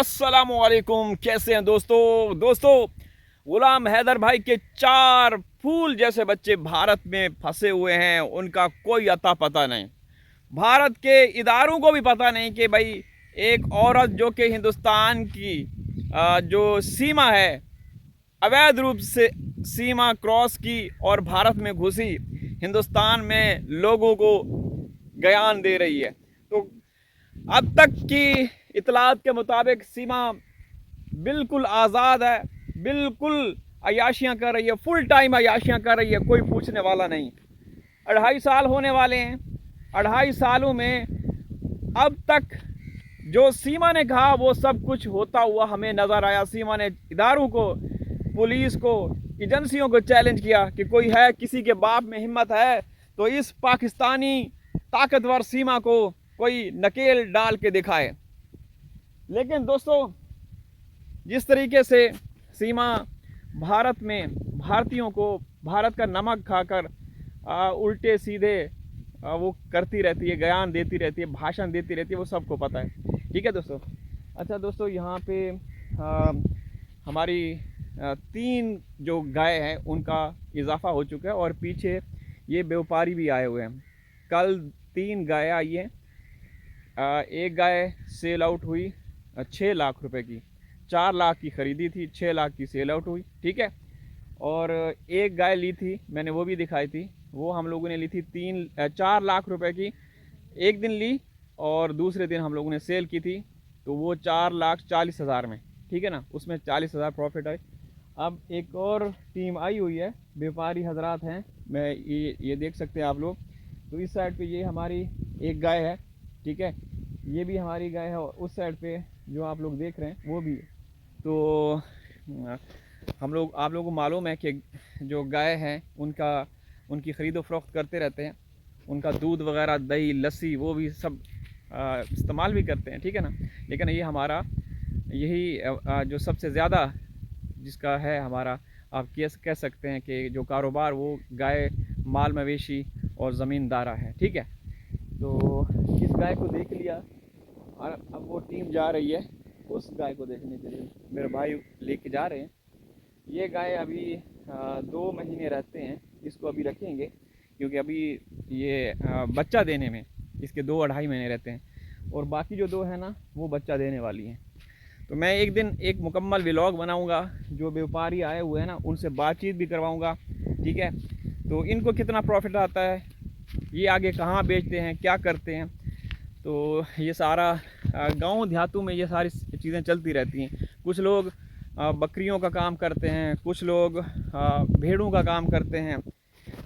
अस्सलामुअलैकुम, कैसे हैं दोस्तों। गुलाम हैदर भाई के 4 फूल जैसे बच्चे भारत में फंसे हुए हैं। उनका कोई अता पता नहीं। भारत के इदारों को भी पता नहीं कि भाई एक औरत जो कि हिंदुस्तान की जो सीमा है, अवैध रूप से सीमा क्रॉस की और भारत में घुसी, हिंदुस्तान में लोगों को ज्ञान दे रही है। तो अब तक की इतलात के मुताबिक सीमा बिल्कुल आज़ाद है, बिल्कुल अयाशियाँ कर रही है, फुल टाइम अयाशियाँ कर रही है, कोई पूछने वाला नहीं। 2.5 साल होने वाले हैं। 2.5 सालों में अब तक जो सीमा ने कहा वो सब कुछ होता हुआ हमें नज़र आया। सीमा ने इदारों को, पुलिस को, एजेंसियों को चैलेंज किया कि कोई है, किसी के बाप में हिम्मत है तो इस पाकिस्तानी ताकतवर सीमा को कोई नकेल डाल के दिखाए। लेकिन दोस्तों, जिस तरीके से सीमा भारत में भारतीयों को भारत का नमक खाकर उल्टे सीधे वो करती रहती है, ज्ञान देती रहती है, भाषण देती रहती है, वो सबको पता है। ठीक है दोस्तों। अच्छा दोस्तों, यहाँ पे हमारी 3 जो गाय हैं उनका इजाफा हो चुका है और पीछे ये व्यापारी भी आए हुए हैं। कल 3 गाय आई हैं। एक गाय सेल आउट हुई 6 लाख रुपए की। 4 लाख की ख़रीदी थी, 6 लाख की सेल आउट हुई। ठीक है। और एक गाय ली थी, मैंने वो भी दिखाई थी। वो हम लोगों ने ली थी 4 लाख रुपए की। एक दिन ली और दूसरे दिन हम लोगों ने सेल की थी, तो वो 4,40,000 में। ठीक है ना, उसमें 40,000 प्रॉफिट आए। अब एक और टीम आई हुई है, व्यापारी हजरात हैं, मैं ये देख सकते हैं आप लोग। तो इस साइड पे ये हमारी एक गाय है। ठीक है, ये भी हमारी गाय है। और उस साइड पे जो आप लोग देख रहे हैं वो भी। तो आप लोगों को मालूम है कि जो गाय हैं उनकी ख़रीदो फरोख्त करते रहते हैं। उनका दूध वगैरह, दही, लस्सी, वो भी सब इस्तेमाल भी करते हैं। ठीक है ना। लेकिन ये हमारा यही जो सबसे ज़्यादा जिसका है हमारा, आप कह सकते हैं कि जो कारोबार, वो गाय, माल मवेशी और ज़मींदारा है। ठीक है। तो इस गाय को देख लिया और अब वो टीम जा रही है उस गाय को देखने के लिए। मेरे भाई लेके जा रहे हैं। ये गाय अभी 2 महीने रहते हैं, इसको अभी रखेंगे क्योंकि अभी ये बच्चा देने में इसके 2-2.5 महीने रहते हैं और बाकी जो 2 है ना, वो बच्चा देने वाली हैं। तो मैं एक दिन एक मुकम्मल व्लॉग बनाऊंगा, जो व्यापारी आए हुए हैं ना उनसे बातचीत भी करवाऊंगा। ठीक है। तो इनको कितना प्रॉफिट आता है, ये आगे कहाँ बेचते हैं, क्या करते हैं, तो ये सारा गांव देहातों में ये सारी चीज़ें चलती रहती हैं। कुछ लोग बकरियों का काम करते हैं, कुछ लोग भेड़ों का काम करते हैं।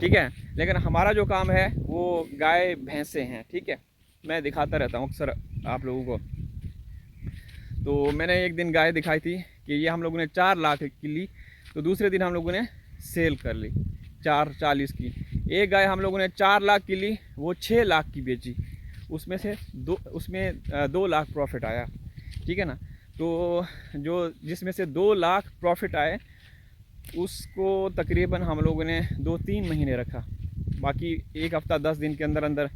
ठीक है। लेकिन हमारा जो काम है वो गाय भैंसे हैं। ठीक है। मैं दिखाता रहता हूँ अक्सर आप लोगों को। तो मैंने एक दिन गाय दिखाई थी कि ये हम लोगों ने 4 लाख की ली, तो दूसरे दिन हम लोगों ने सेल कर ली 4,40 की। एक गाय हम लोगों ने 4 लाख की ली, वो 6 लाख की बेची। उसमें 2 लाख प्रॉफिट आया। ठीक है ना। तो जो जिसमें से 2 लाख प्रॉफिट आए, उसको तकरीबन हम लोगों ने 2-3 महीने रखा। बाकी 1 हफ़्ता 10 दिन के अंदर अंदर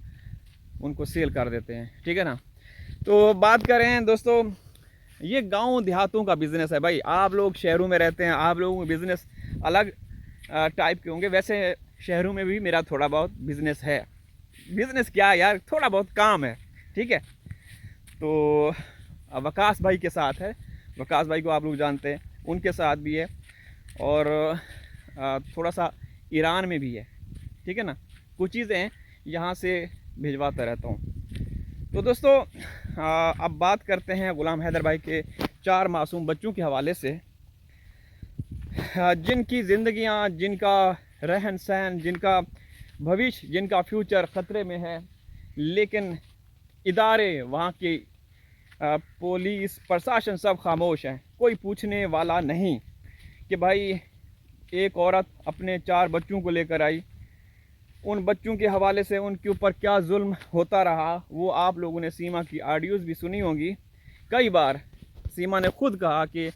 उनको सेल कर देते हैं। ठीक है ना। तो बात करें दोस्तों, ये गांव देहातों का बिज़नेस है भाई। आप लोग शहरों में रहते हैं, आप लोगों के बिज़नेस अलग टाइप के होंगे। वैसे शहरों में भी मेरा थोड़ा बहुत बिज़नेस है। बिज़नेस क्या यार, थोड़ा बहुत काम है। ठीक है। तो वकास भाई के साथ है, वकास भाई को आप लोग जानते हैं, उनके साथ भी है। और थोड़ा सा ईरान में भी है। ठीक है ना। कुछ चीज़ें यहाँ से भिजवाता रहता हूँ। तो दोस्तों, अब बात करते हैं गुलाम हैदर भाई के 4 मासूम बच्चों के हवाले से, जिनकी ज़िंदगियाँ, जिनका रहन सहन, जिनका भविष्य, जिनका फ्यूचर ख़तरे में है। लेकिन इदारे, वहाँ की पुलिस प्रशासन सब खामोश हैं। कोई पूछने वाला नहीं कि भाई एक औरत अपने 4 बच्चों को लेकर आई, उन बच्चों के हवाले से उनके ऊपर क्या जुल्म होता रहा, वो आप लोगों ने सीमा की ऑडियोज़ भी सुनी होंगी। कई बार सीमा ने खुद कहा कि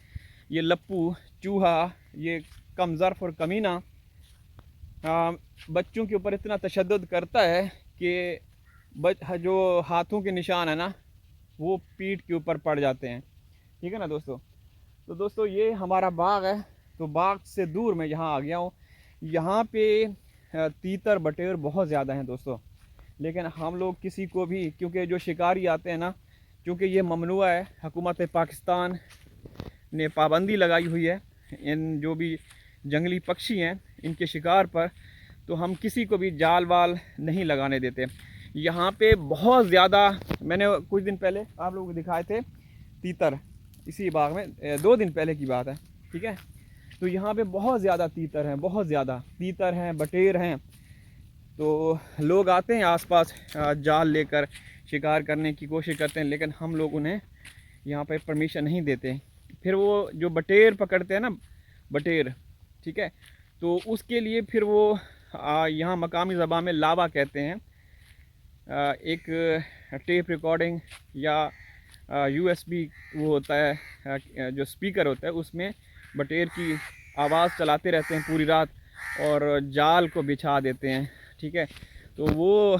ये लप्पू चूहा, ये कमज़र्फ़ और कमीना बच्चों के ऊपर इतना तशद्दुद करता है कि जो हाथों के निशान है ना, वो पीठ के ऊपर पड़ जाते हैं। ठीक है ना दोस्तों। तो दोस्तों ये हमारा बाग है, तो बाग से दूर मैं यहाँ आ गया हूँ। यहाँ पे तीतर बटेर बहुत ज़्यादा हैं दोस्तों, लेकिन हम लोग किसी को भी, क्योंकि जो शिकारी आते हैं ना, क्योंकि ये ममनुआ है, हुकूमत पाकिस्तान ने पाबंदी लगाई हुई है इन जो भी जंगली पक्षी हैं इनके शिकार पर, तो हम किसी को भी जाल वाल नहीं लगाने देते। यहाँ पे बहुत ज़्यादा, मैंने कुछ दिन पहले आप लोगों को दिखाए थे तीतर इसी बाग में, 2 दिन पहले की बात है, ठीक है। तो यहाँ पे बहुत ज़्यादा तीतर हैं, बहुत ज़्यादा तीतर हैं, बटेर हैं। तो लोग आते हैं आसपास जाल लेकर शिकार करने की कोशिश करते हैं, लेकिन हम लोग उन्हें यहाँ पे परमिशन नहीं देते। फिर वो जो बटेर पकड़ते हैं ना, बटेर, ठीक है, तो उसके लिए फिर वो यहाँ मकामी ज़बान में लावा कहते हैं। एक टेप रिकॉर्डिंग या USB वो होता है, जो स्पीकर होता है, उसमें बटेर की आवाज़ चलाते रहते हैं पूरी रात और जाल को बिछा देते हैं, ठीक है। तो वो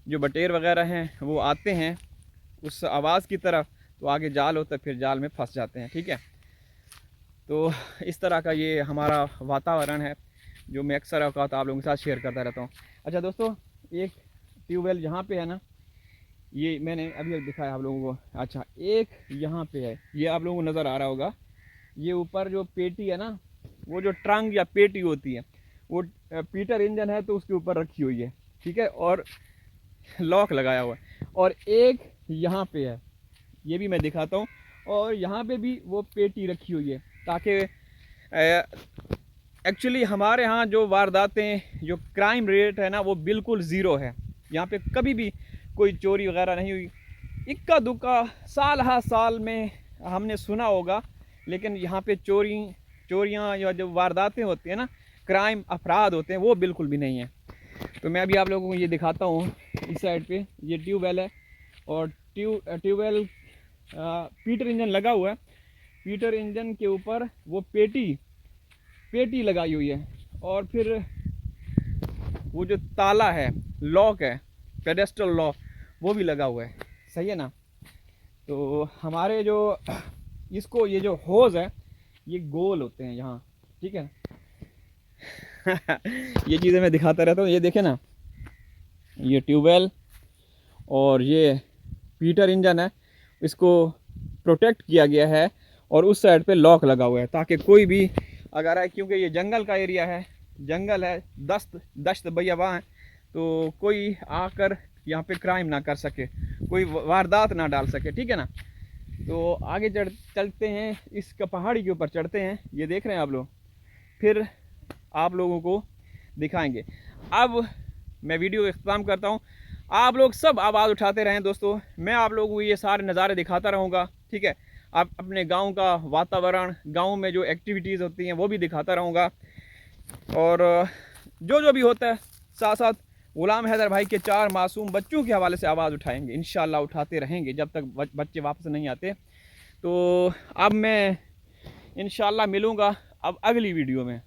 जो बटेर वगैरह हैं वो आते हैं उस आवाज़ की तरफ, तो आगे जाल होता है, फिर जाल में फंस जाते हैं, ठीक है। तो इस तरह का ये हमारा वातावरण है जो मैं अक्सर औकात आप लोगों के साथ शेयर करता रहता हूँ। अच्छा दोस्तों, एक ट्यूबवेल यहाँ पे है ना, ये मैंने अभी दिखाया आप लोगों को। अच्छा, एक यहाँ पे है, ये आप लोगों को नज़र आ रहा होगा, ये ऊपर जो पेटी है ना, वो जो ट्रंक या पेटी होती है, वो पीटर इंजन है तो उसके ऊपर रखी हुई है, ठीक है, और लॉक लगाया हुआ है। और एक यहाँ पे है, ये भी मैं दिखाता हूँ, और यहाँ पे भी वो पेटी रखी हुई है, ताकि एक्चुअली हमारे यहाँ जो वारदातें, जो क्राइम रेट है ना, वो बिल्कुल ज़ीरो है। यहाँ पे कभी भी कोई चोरी वगैरह नहीं हुई। इक्का दुक्का साल हर साल में हमने सुना होगा, लेकिन यहाँ पे चोरियाँ या जो वारदातें होती हैं ना, क्राइम अपराध होते हैं, वो बिल्कुल भी नहीं है। तो मैं अभी आप लोगों को ये दिखाता हूँ। इस साइड पे ये ट्यूबवेल है, और ट्यूबवेल पीटर इंजन लगा हुआ है। पीटर इंजन के ऊपर वो पेटी लगाई हुई है, और फिर वो जो ताला है, लॉक है, पेडेस्टल लॉक, वो भी लगा हुआ है, सही है ना। तो हमारे जो इसको, ये जो होज़ है, ये गोल होते हैं यहाँ, ठीक है। ये चीज़ें मैं दिखाता रहता हूँ। ये देखें ना, ये ट्यूबवेल और ये पीटर इंजन है, इसको प्रोटेक्ट किया गया है, और उस साइड पे लॉक लगा हुआ है ताकि कोई भी अगर आए, क्योंकि ये जंगल का एरिया है, जंगल है, दश्त बियाबान है, तो कोई आकर यहाँ पे क्राइम ना कर सके, कोई वारदात ना डाल सके, ठीक है ना। तो आगे चलते हैं, इस पहाड़ी के ऊपर चढ़ते हैं, ये देख रहे हैं आप लोग, फिर आप लोगों को दिखाएंगे। अब मैं वीडियो का इख्तिताम करता हूँ। आप लोग सब आवाज़ उठाते रहें दोस्तों, मैं आप लोगों को ये सारे नज़ारे दिखाता रहूँगा, ठीक है। आप अपने गांव का वातावरण, गांव में जो एक्टिविटीज़ होती हैं वो भी दिखाता रहूँगा, और जो भी होता है साथ साथ ग़ुलाम हैदर भाई के 4 मासूम बच्चों के हवाले से आवाज़ उठाएंगे, इंशाअल्लाह उठाते रहेंगे जब तक बच्चे वापस नहीं आते। तो अब मैं इंशाअल्लाह मिलूँगा अब अगली वीडियो में।